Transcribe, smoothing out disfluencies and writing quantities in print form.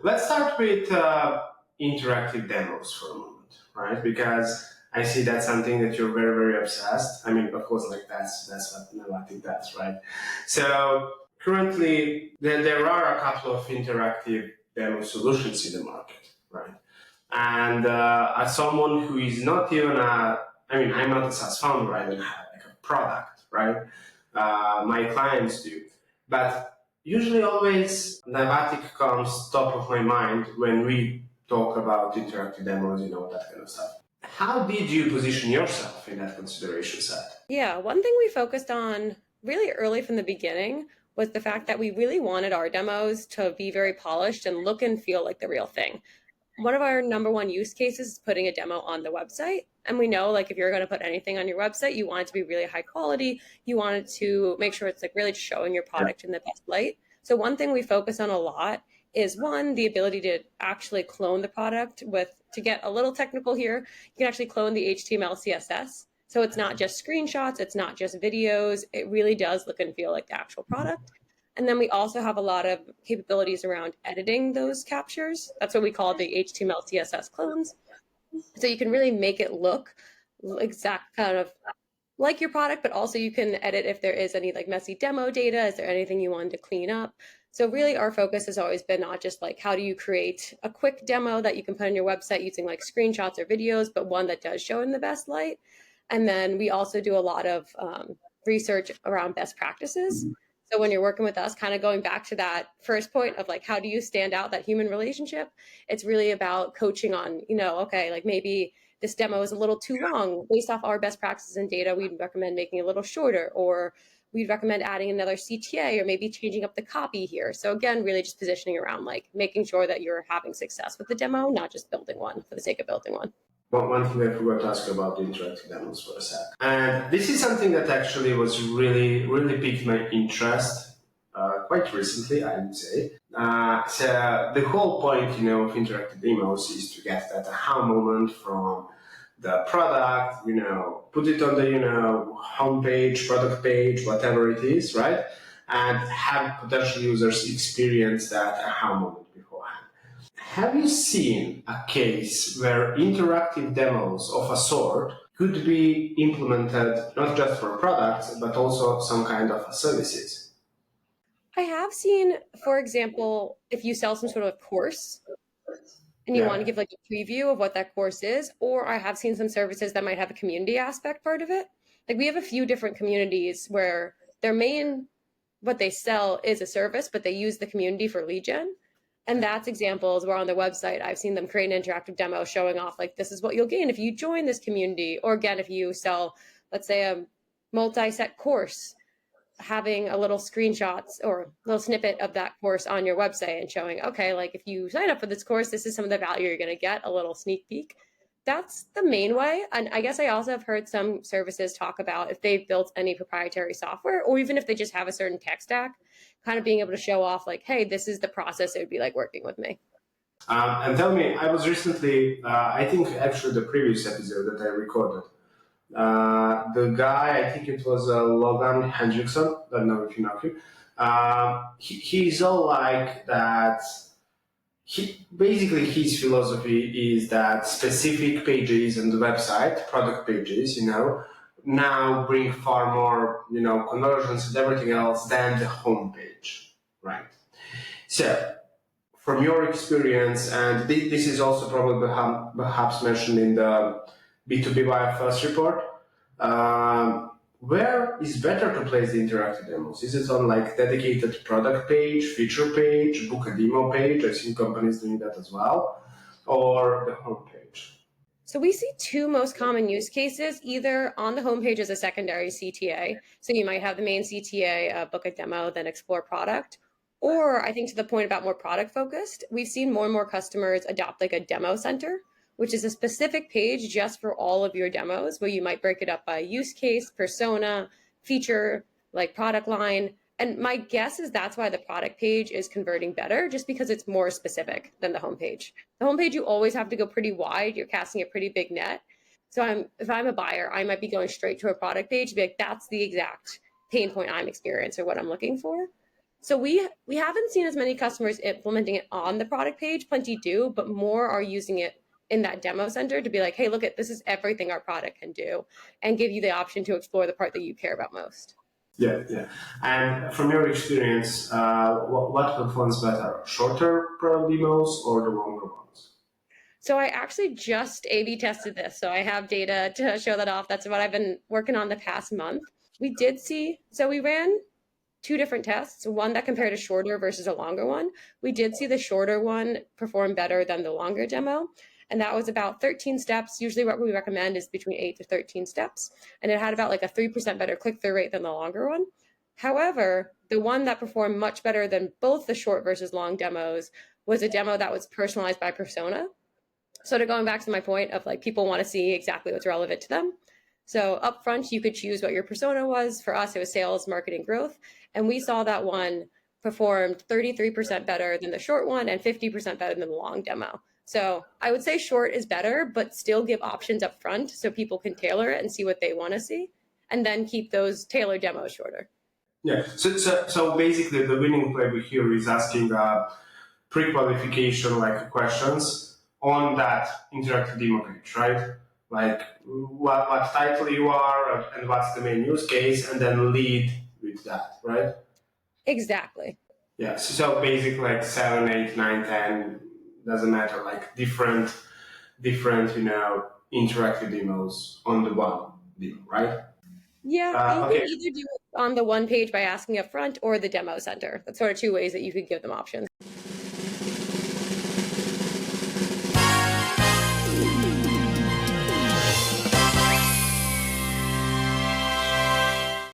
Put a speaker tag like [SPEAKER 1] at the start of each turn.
[SPEAKER 1] Let's start with interactive demos for a moment, right? Because I see that's something that you're very, very obsessed. I mean, of course, like that's what Navattic does, right? So currently, there are a couple of interactive demo solutions in the market, right? And as someone who is not even I'm not a SaaS founder. I don't have like a product, right? My clients do, but usually always Navattic comes top of my mind when we talk about interactive demos, that kind of stuff. How did you position yourself in that consideration set?
[SPEAKER 2] Yeah, one thing we focused on really early from the beginning was the fact that we really wanted our demos to be very polished and look and feel like the real thing. One of our number one use cases is putting a demo on the website. And we know like if you're going to put anything on your website, you want it to be really high quality. You want it to make sure it's like really showing your product in the best light. So one thing we focus on a lot is one, the ability to actually clone the product to get a little technical here, you can actually clone the HTML, CSS. So it's not just screenshots, it's not just videos. It really does look and feel like the actual product. And then we also have a lot of capabilities around editing those captures. That's what we call the HTML, CSS clones. So you can really make it look exact kind of like your product, but also you can edit if there is any like messy demo data. Is there anything you wanted to clean up? So really our focus has always been not just like how do you create a quick demo that you can put on your website using like screenshots or videos, but one that does show in the best light. And then we also do a lot of research around best practices. So when you're working with us, kind of going back to that first point of like, how do you stand out, that human relationship? It's really about coaching on, okay, like maybe this demo is a little too long. Based off our best practices and data, we'd recommend making it a little shorter, or we'd recommend adding another CTA or maybe changing up the copy here. So again, really just positioning around like making sure that you're having success with the demo, not just building one for the sake of building one.
[SPEAKER 1] One thing I forgot to ask you about the interactive demos for a sec. And this is something that actually was really, really piqued my interest quite recently, I would say. So the whole point, of interactive demos is to get that aha moment from the product, put it on the, homepage, product page, whatever it is, right? And have potential users experience that aha moment beforehand. Have you seen a case where interactive demos of a sort could be implemented not just for products, but also some kind of services?
[SPEAKER 2] I have seen, for example, if you sell some sort of course and you want to give like a preview of what that course is, or I have seen some services that might have a community aspect part of it. Like we have a few different communities where their main, what they sell is a service, but they use the community for lead gen. And that's examples where on their website, I've seen them create an interactive demo showing off like, this is what you'll gain if you join this community. Or again, if you sell, let's say a multi-set course, having a little screenshots or a little snippet of that course on your website and showing, okay, like if you sign up for this course, this is some of the value you're going to get, a little sneak peek. That's the main way. And I guess I also have heard some services talk about if they've built any proprietary software, or even if they just have a certain tech stack, kind of being able to show off like, hey, this is the process it would be like working with me.
[SPEAKER 1] And tell me, I was recently, I think actually the previous episode that I recorded, the guy, I think it was Logan Hendrickson, I don't know if you know him, he's all like that. Basically, his philosophy is that specific pages on the website, product pages, now bring far more, conversions and everything else than the homepage, right? So, from your experience, and this is also probably perhaps mentioned in the B2B Vault report, where is better to place the interactive demos? Is it on like dedicated product page, feature page, book a demo page? I've seen companies doing that as well, or the homepage.
[SPEAKER 2] So we see two most common use cases, either on the homepage as a secondary CTA. So you might have the main CTA, book a demo, then explore product. Or I think to the point about more product focused, we've seen more and more customers adopt like a demo center, which is a specific page just for all of your demos, where you might break it up by use case, persona, feature, like product line. And my guess is that's why the product page is converting better, just because it's more specific than the homepage. The homepage, you always have to go pretty wide. You're casting a pretty big net. So if I'm a buyer, I might be going straight to a product page, be like, that's the exact pain point I'm experiencing or what I'm looking for. So we haven't seen as many customers implementing it on the product page. Plenty do, but more are using it in that demo center to be like, hey, look at this is everything our product can do, and give you the option to explore the part that you care about most.
[SPEAKER 1] Yeah, yeah. And from your experience, what performs better, shorter product demos or the longer ones?
[SPEAKER 2] So I actually just A/B tested this. So I have data to show that off. That's what I've been working on the past month. We ran two different tests, one that compared a shorter versus a longer one. We did see the shorter one perform better than the longer demo. And that was about 13 steps. Usually what we recommend is between 8 to 13 steps. And it had about like a 3% better click-through rate than the longer one. However, the one that performed much better than both the short versus long demos was a demo that was personalized by persona. So to going back to my point of like people want to see exactly what's relevant to them. So up front, you could choose what your persona was. For us, it was sales, marketing, growth. And we saw that one performed 33% better than the short one and 50% better than the long demo. So I would say short is better, but still give options up front so people can tailor it and see what they want to see, and then keep those tailored demos shorter.
[SPEAKER 1] Yeah, so basically the winning playbook here is asking pre-qualification like questions on that interactive demo page, right? Like what title you are and what's the main use case, and then lead with that, right?
[SPEAKER 2] Exactly.
[SPEAKER 1] Yeah, so basically like 7, 8, 9, 10, doesn't matter, like different, interactive demos on the one demo, right?
[SPEAKER 2] Yeah, you
[SPEAKER 1] Okay.
[SPEAKER 2] can either do it on the one page by asking up front or the demo center. That's sort of two ways that you could give them options.